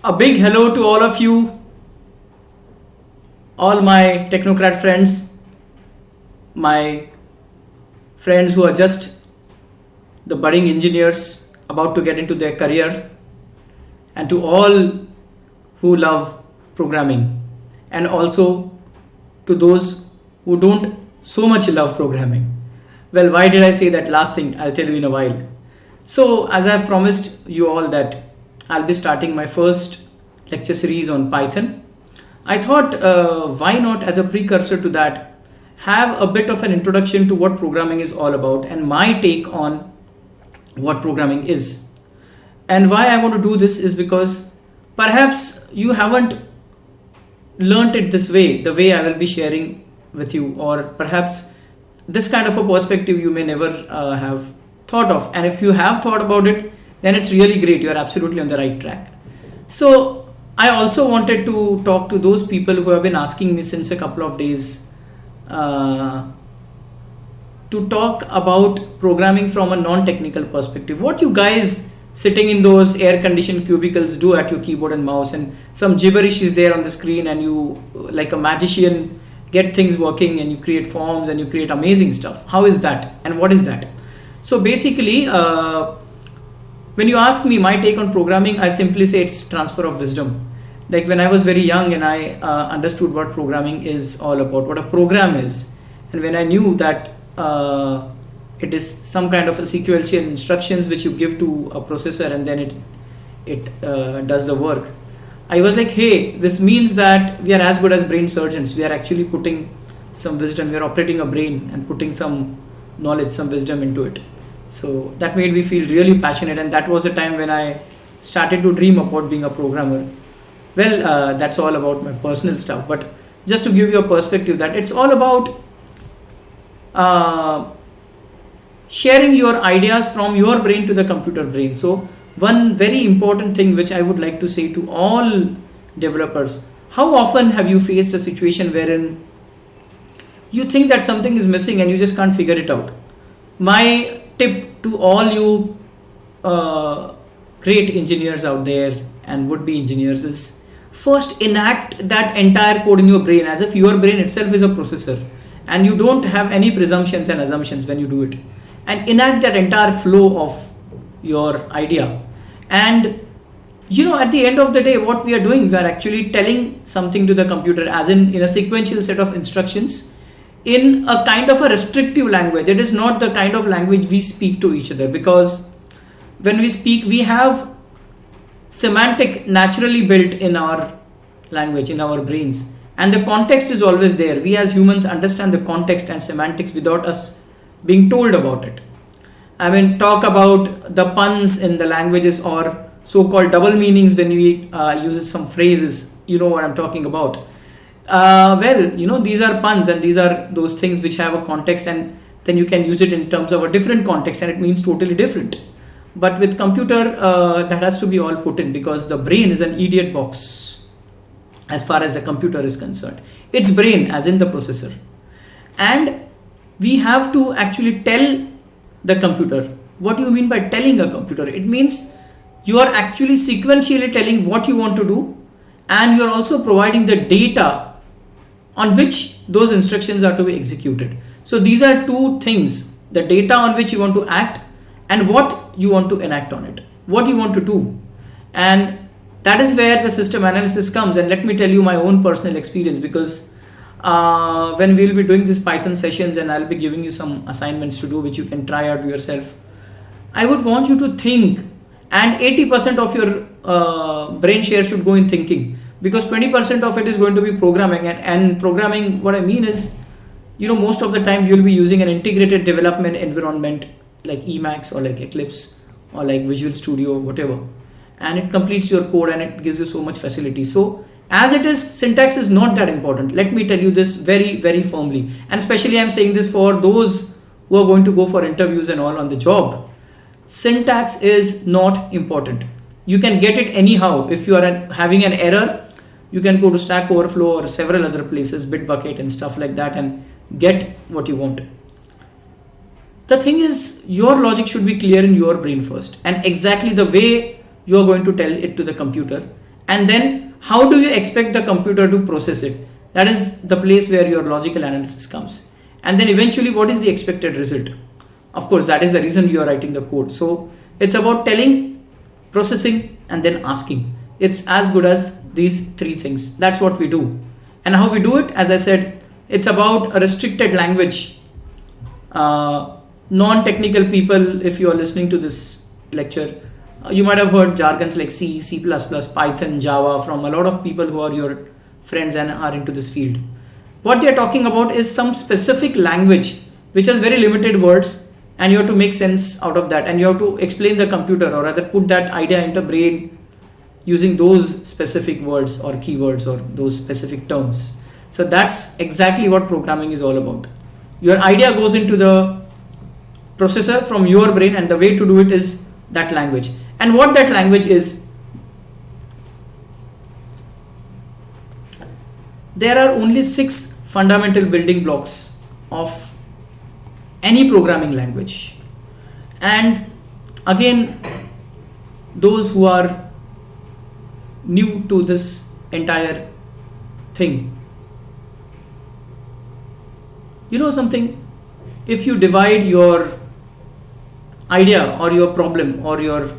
A big hello to all of you, all my technocrat friends, my friends who are just the budding engineers about to get into their career, and to all who love programming, and also to those who don't so much love programming. Well, why did I say that last thing? I'll tell you in a while. So, as I've promised you all that I'll be starting my first lecture series on Python, I thought why not, as a precursor to that, have a bit of an introduction to what programming is all about and my take on what programming is. And why I want to do this is because perhaps you haven't learnt it this way, the way I will be sharing with you, or perhaps this kind of a perspective you may never have thought of. And if you have thought about it, then it's really great. You are absolutely on the right track. So I also wanted to talk to those people who have been asking me since a couple of days to talk about programming from a non-technical perspective. What you guys sitting in those air-conditioned cubicles do at your keyboard and mouse, and some gibberish is there on the screen, and you, like a magician, get things working, and you create forms and you create amazing stuff. How is that? And what is that? So basically, when you ask me my take on programming, I simply say it's transfer of wisdom. Like when I was very young and I understood what programming is all about, what a program is, and when I knew that it is some kind of a sequential instructions which you give to a processor and then it does the work, I was like, hey, this means that we are as good as brain surgeons. We are actually putting some wisdom, we are operating a brain and putting some knowledge, some wisdom into it. So that made me feel really passionate, and that was the time when I started to dream about being a programmer. Well, that's all about my personal stuff, but just to give you a perspective that it's all about sharing your ideas from your brain to the computer brain. So one very important thing which I would like to say to all developers: how often have you faced a situation wherein you think that something is missing and you just can't figure it out? My tip to all you great engineers out there and would-be engineers is, first enact that entire code in your brain as if your brain itself is a processor, and you don't have any presumptions and assumptions when you do it, and enact that entire flow of your idea. And at the end of the day, what we are doing, we are actually telling something to the computer, as in a sequential set of instructions in a kind of a restrictive language. It is not the kind of language we speak to each other, because when we speak, we have semantic naturally built in our language, in our brains, and the context is always there. We as humans understand the context and semantics without us being told about it. I mean, talk about the puns in the languages, or so-called double meanings when we use some phrases. You know what I'm talking about. These are puns, and these are those things which have a context, and then you can use it in terms of a different context and it means totally different. But with computer, that has to be all put in, because the brain is an idiot box as far as the computer is concerned. It's brain as in the processor, and we have to actually tell the computer. What do you mean by telling a computer? It means you are actually sequentially telling what you want to do, and you are also providing the data on which those instructions are to be executed. So these are two things: the data on which you want to act and what you want to enact on it, what you want to do. And that is where the system analysis comes. And let me tell you my own personal experience, because when we'll be doing these Python sessions and I'll be giving you some assignments to do which you can try out yourself, I would want you to think, and 80% of your brain share should go in thinking, because 20% of it is going to be programming. And programming, what I mean is, most of the time you'll be using an integrated development environment like Emacs or like Eclipse or like Visual Studio, whatever, and it completes your code and it gives you so much facility. So as it is, syntax is not that important. Let me tell you this very, very firmly, and especially I'm saying this for those who are going to go for interviews and all on the job. Syntax is not important. You can get it anyhow. If you are having an error, you can go to Stack Overflow or several other places, Bitbucket and stuff like that, and get what you want. The thing is, your logic should be clear in your brain first, and exactly the way you are going to tell it to the computer, and then how do you expect the computer to process it? That is the place where your logical analysis comes. And then eventually, what is the expected result? Of course, that is the reason you are writing the code. So it's about telling, processing, and then asking. It's as good as these three things. That's what we do. And how we do it, as I said, it's about a restricted language. Non-technical people, if you are listening to this lecture, you might have heard jargons like C, C++, Python, Java from a lot of people who are your friends and are into this field. What they are talking about is some specific language which has very limited words, and you have to make sense out of that, and you have to explain the computer, or rather put that idea into brain using those specific words or keywords or those specific terms. So that's exactly what programming is all about. Your idea goes into the processor from your brain, and the way to do it is that language. And what that language is, there are only 6 fundamental building blocks of any programming language. And again, those who are new to this entire thing, you know something, if you divide your idea or your problem or your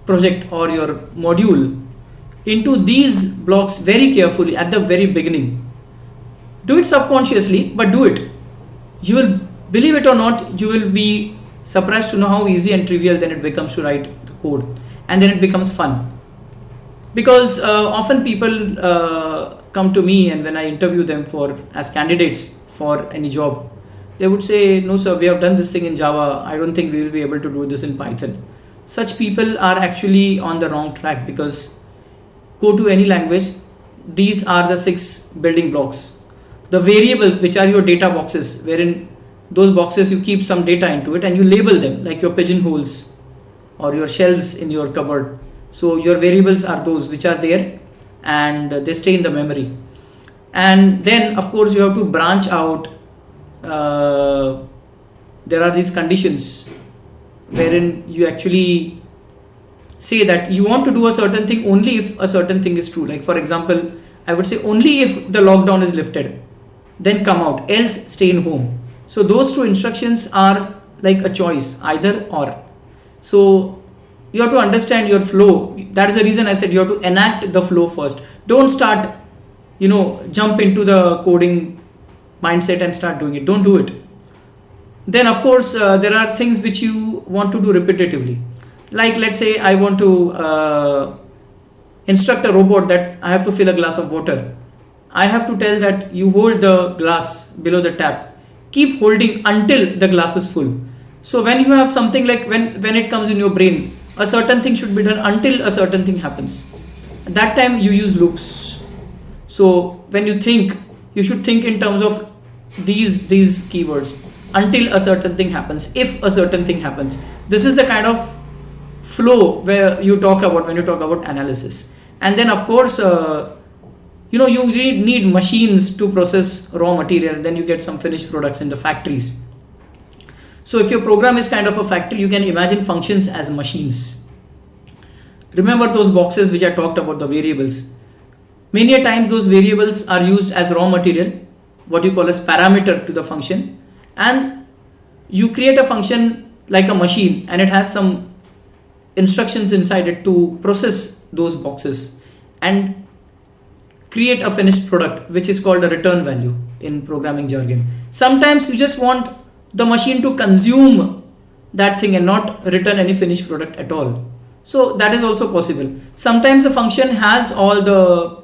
project or your module into these blocks very carefully at the very beginning, do it subconsciously, but do it. You will, believe it or not, you will be surprised to know how easy and trivial then it becomes to write the code, and then it becomes fun. Because often people come to me, and when I interview them for as candidates for any job, they would say, no sir, we have done this thing in Java, I don't think we will be able to do this in Python. Such people are actually on the wrong track, because go to any language, these are the 6 building blocks. The variables, which are your data boxes, wherein those boxes you keep some data into it and you label them like your pigeonholes or your shelves in your cupboard. So your variables are those which are there, and they stay in the memory. And then of course you have to branch out. There are these conditions wherein you actually say that you want to do a certain thing only if a certain thing is true. Like for example, I would say only if the lockdown is lifted, then come out, else stay in home. So those 2 instructions are like a choice, either or. So you have to understand your flow. That is the reason I said you have to enact the flow first. Don't start, jump into the coding mindset and start doing it. Don't do it. Then of course there are things which you want to do repetitively. Like let's say I want to instruct a robot that I have to fill a glass of water. I have to tell that you hold the glass below the tap. Keep holding until the glass is full. So when you have something like when it comes in your brain, a certain thing should be done until a certain thing happens. At that time you use loops. So when you think, you should think in terms of these keywords. Until a certain thing happens, if a certain thing happens. This is the kind of flow where you talk about when you talk about analysis. And then of course you need machines to process raw material. Then you get some finished products in the factories. So if your program is kind of a factory, you can imagine functions as machines. Remember those boxes which I talked about, the variables. Many a times those variables are used as raw material, what you call as parameter to the function, and you create a function like a machine, and it has some instructions inside it to process those boxes and create a finished product, which is called a return value in programming jargon. Sometimes you just want the machine to consume that thing and not return any finished product at all. So that is also possible. Sometimes the function has all the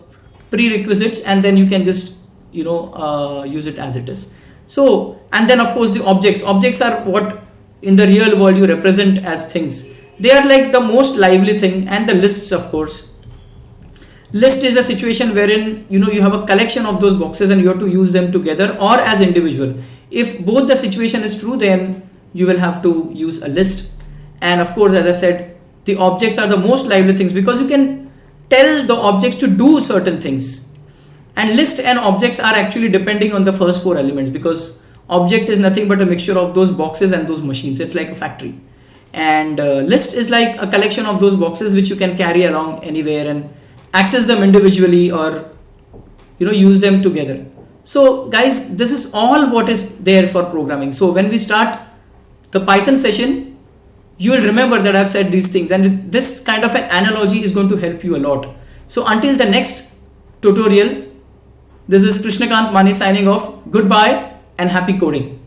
prerequisites, and then you can just use it as it is. So, and then of course the objects are what in the real world you represent as things. They are like the most lively thing. And the lists, of course. List is a situation wherein you have a collection of those boxes and you have to use them together or as individual. If both the situation is true, then you will have to use a list. And of course, as I said, the objects are the most lively things, because you can tell the objects to do certain things. And list and objects are actually depending on the first 4 elements, because object is nothing but a mixture of those boxes and those machines. It's like a factory. And list is like a collection of those boxes which you can carry along anywhere and access them individually or use them together. So guys, this is all what is there for programming. So when we start the Python session, you will remember that I've said these things, and this kind of an analogy is going to help you a lot. So until the next tutorial, this is Krishnakant Mani signing off. Goodbye and happy coding.